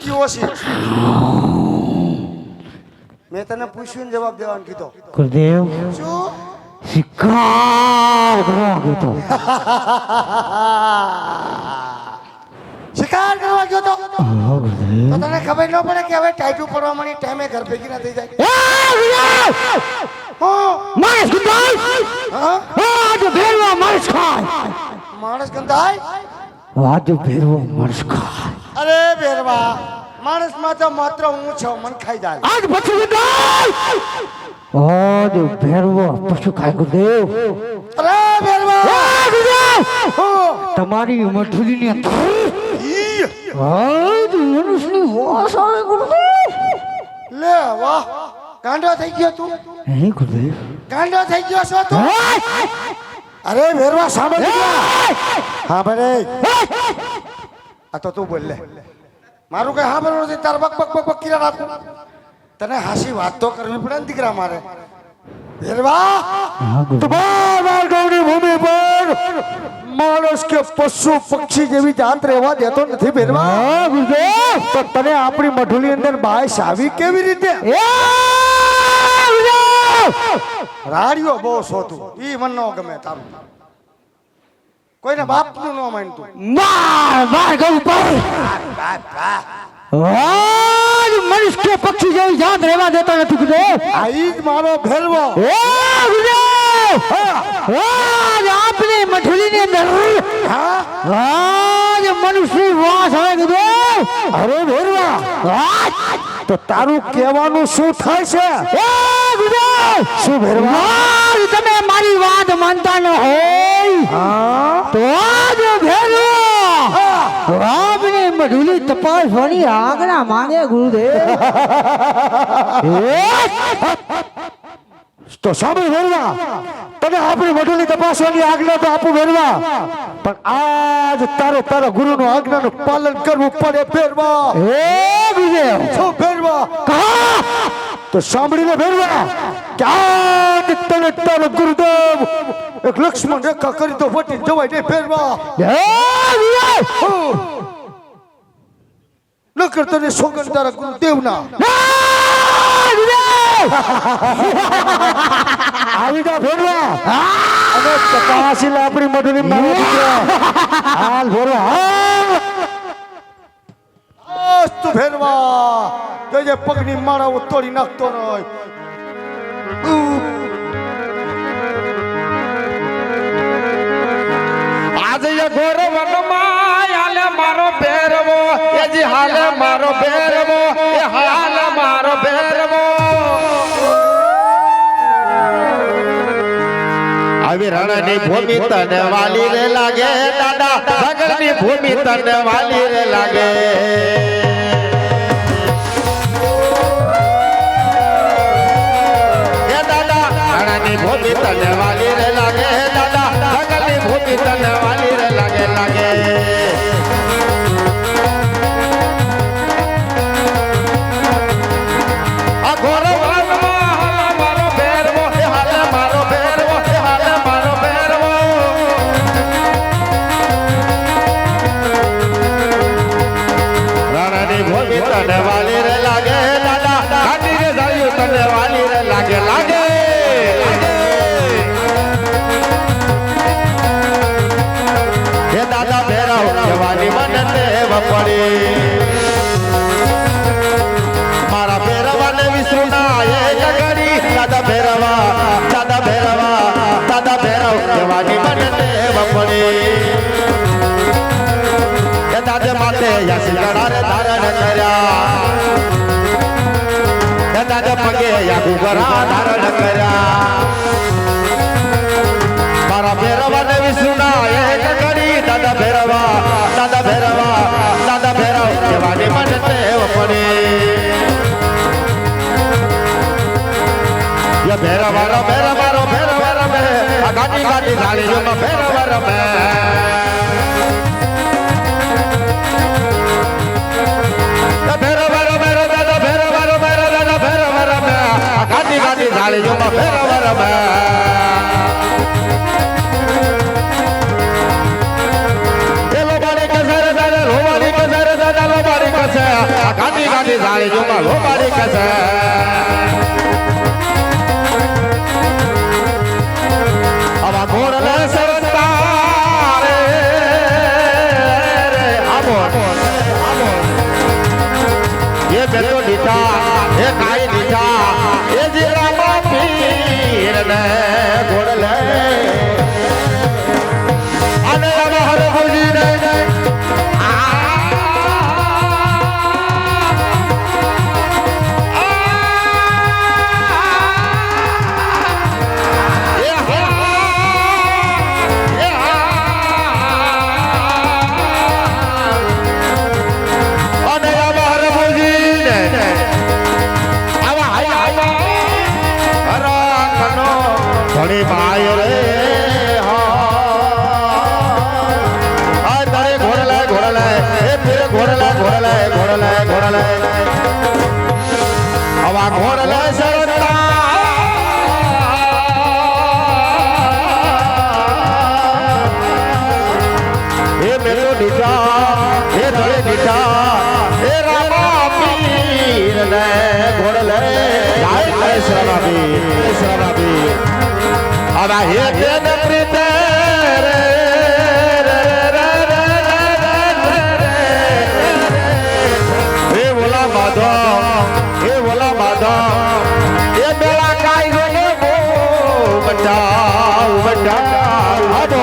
ખીડકી ઓછી મેં તને પૂછ્યું ને જવાબ દેવાનું કીધો ગુરુદેવ શું શિકાર કરવા ગયો તો શિકાર કરવા ગયો તો હા ગુરુદેવ તો તને ખબર ન પડે કે હવે ટાઈટુ પડવા માંડી ટાઈમે ઘર ભેગી ના થઈ જાય માણસ ગંધાય હા આજ ભેરવા માણસ ખાય માણસ ગંધાય આજ ભેરવા માણસ ખાય અરે બેરવા માણસ માં તો માત્ર હું છું મન ખાઈ જાય આજ પશુ ગંધાય આજ ભેરવા પશુ ખાય ગુરુદેવ અરે બેરવા તમારી મઠુરીની અંદર આજ મનુષ્યની વાસ આવે ગુરુદેવ લે વાહ ગાંડો થઈ ગયો તું હે ગુરુદેવ ગાંડો થઈ ગયો છો તું અરે બેરવા સાંભળ હા ભાઈ આ તો તું બોલ લે મારું કઈ હા બરોબર નથી તાર બક બક બક બક કિરા રાખું તને હાસી વાત તો કરવી પડે ને દીકરા મારે બેરવા તમારા ગૌરી ભૂમિ પર માણસ કે પશુ પક્ષી જેવી જાત રહેવા દેતો નથી બેરવા તો તને આપણી મઠુલી અંદર બાયસ આવી કેવી રીતે રાડિયો બહુ સોતું ઈ મન નો ગમે તારું કોઈને બાપ નું ન માનતું મનુષ્ય કે પક્ષી જેવી જાત રહેવા દેતો નથી ગુરુદેવ આ ઈ જ મારો ભેરવો આપની મઠુલીની અંદર આજ મનુષ્યની વાસ આવે ગુરુદેવ અરે ભેરવા તો તારું કહેવાનું શું થાય છે શું ભેરવા તમે મારી વાત માનતા ન હોય તો આજ ભેરવો આપની મઠુલી તપાસવાની આજ્ઞા માંગે ગુરુદેવ તો સાંભળ ભેરવા તને આપણી મઠુલી તપાસવાની આજ્ઞા તો આપું ભેરવા પણ આજ તારો ગુરુનો આજ્ઞાનું પાલન કરવું પડે ભેરવા ગુરુદેવ શું ભેરવા તો સાંભળીને ભેરવા કે આજ તને તારો ગુરુદેવ એક લક્ષ્મણ રેખા કરી તો વટી જવાય નહીં ભેરવા નકર તને સોગન તારા ગુરુદેવના આવી જા ભેરવા અને તપાસી લે આપણી મધુરી મારો દીકરો હાલ ભેરવા તું ભેરવા જે પગની માળાઓ તોડી નાખતો નય આજે ઘોર વનમાં હાલે મારો ભેરવો એજી હાલે મારો ભેરવો એ હાલે મારો ભેરવો આવી રણની ભૂમિ તને વાલી રે લાગે દાદા જગતની ભૂમિ તને વાલી રે લાગે એ દાદા રણની ભૂમિ તને વાલી રે લાગે દાદા જગતની ભૂમિ તને વાલી રે લાગે લાગે આ ઘોર વનમાં હાલે મારો ભેરવો એ હાલે મારો ભેરવો એ હાલે મારો ભેરવો રણની ભૂમિ તને વાલી રે લાગે દાદા ઘાટી રે જાયું તને વાલી રે લાગે લાગે હે દાદા ભેરવ જવાની મને દેવ પડી મારા ભેરવાને વિસરું ના એક ઘડી દાદા ભેરવા દાદા ભેરવા દાદા ભેરવ જવાની મને દેવ પડી એ દાદા માથે યાસી ગણારે ધારણ કર્યા એ દાદા પગે યાગુ ગરા ધારણ કર્યા મારા ભેરવાને વિસરું ના એક ઘડી દાદા ભેરવા દાદા ભેરવા દાદા ભેરવ જવાની મને દેવ પડી ભેરવા રમે રમારો ભેરવા રમે આ ગાડી ગાડી ઝાડીઓમાં ભેરવા રમે ભેરવા રમે દાદા ભેરવા રમે દાદા ભેરવા રમે આ ગાડી ગાડી ઝાડીઓમાં ભેરવા રમે એ લોબાડી કસર દાદા લોબાડી કસર દાદા લોબાડી કસર આ ગાંધી ગાંધી જાળી જોમાં લોબાડી કસે આવા ઘોડલે સરતા રે આમો ये बेटो दीता ये काई दीता ये जीरा पीर ने घोड़ले अने हर भुजी ने ઘણી ભાઈ રે હા તારે ઘોડલે એ ફિર ઘોડલે આવા ઘોડલે સરતા એ મેરો દીટા એ ધડે દીટા એ રામા પીર ને ઘોડલે લાય શરણાબી આવા હે તેન પ્રીતે રે બોલા બાધો એ બેલા કાઈ ગને બો બટા આબો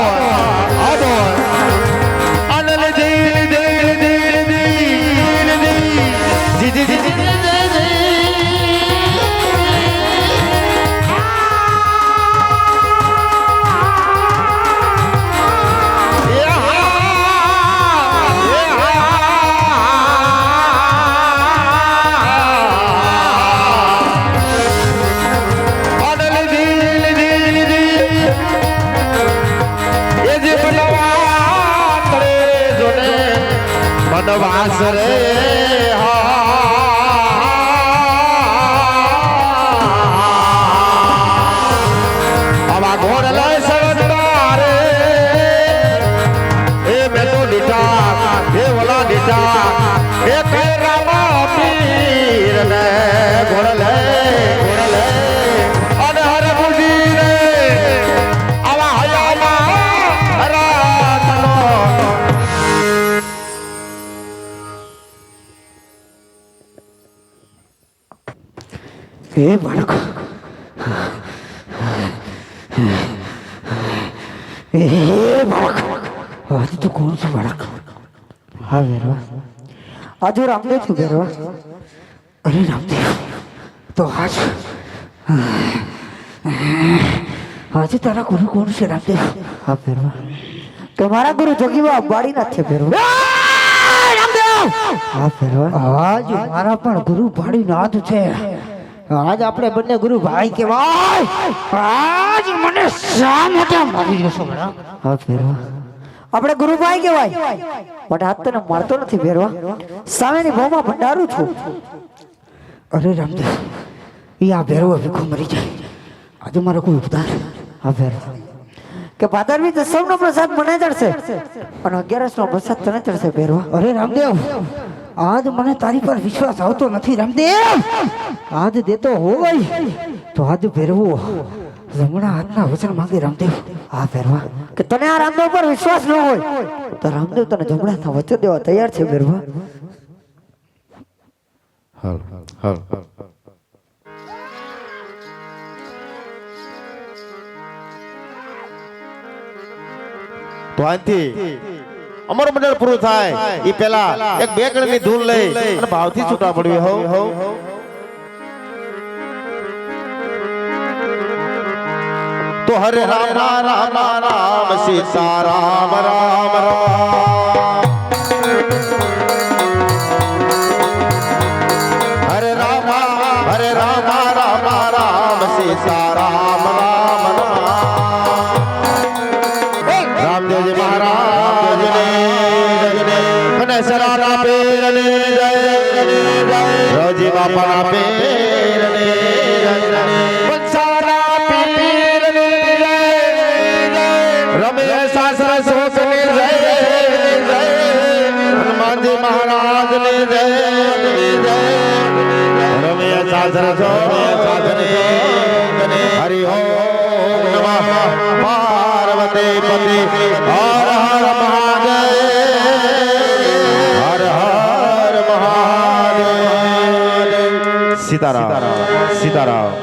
અનલ વાસ રે આવા ઘોડલે સરતા રે એ બેટો દીઠા એ ઓલા દીઠા એ કઈ રામા પીર ને ઘોડલે અને હર બુજી રે આવા હયામાં રાતનો એ બાળકો એ બાળકો आज तो कौन सा बालक हाँ बेरवा आज रामदेव थी बेरवा अरे रामदेव तो आज आज तारा गुरु कौन से रामदेव हाँ बेरवा तुम्हारा गुरु जोगी वो अब्बाड़ी ना थे बेरवा रामदेव हाँ बेरवा आज हमारा पण गुरु बाड़ी नाथ थे आज अपने बन्ने गुरु भाई के भाई आज मने शा मोटा मारी जसो बड़ा हाँ बेरवा अपने गुरु भाई के भाई बट हाथ तने मारतो નથી બેરવા સામેની ભોમાં ભંડારું છું અરે રામદેવ ઈ આ બેરવો ભીખો મરી જાય આજે મારો કોઈ ઉપદાર આ બેરવા કે ભાદરવી દસમનો પ્રસાદ મને ચડશે અને 11નો પ્રસાદ તને ચડશે બેરવા અરે રામદેવ आज મને તારી પર વિશ્વાસ આવતો નથી રામદેવ आज દેતો હોય તો आज બેરવો જમણા હાથના વચન માંગે રામદેવ આ બેરવા કે તને આ રામદેવ પર વિશ્વાસ ન હોય તો રામદેવ તને જમણા હાથના વચન દેવા તૈયાર છે બેરવા હાલ તો આથી અમર મંડળ પૂરું થાય એ પહેલા એક બે ગણની ધૂન લઈ અને ભાવથી છૂટા પડવી હો તો હરે રામ રામ રામ સીતા રામ રામ રામ હરે રામ રામ સીતા રામ રામ રામદેવજી મહારાજ ને સરારા પેર ને જય રોજી બાપા પેર ને બંસારા પીર ને જય રમે શાસ્ત્ર શોક ને જય હનુમાનજી મહારાજની જય રમે સાધર જો હરિ ઓમ નમઃ પાર્વતી પતિ હર હર મહાદેવ હર હર મહાદેવ સીતારામ સીતારામ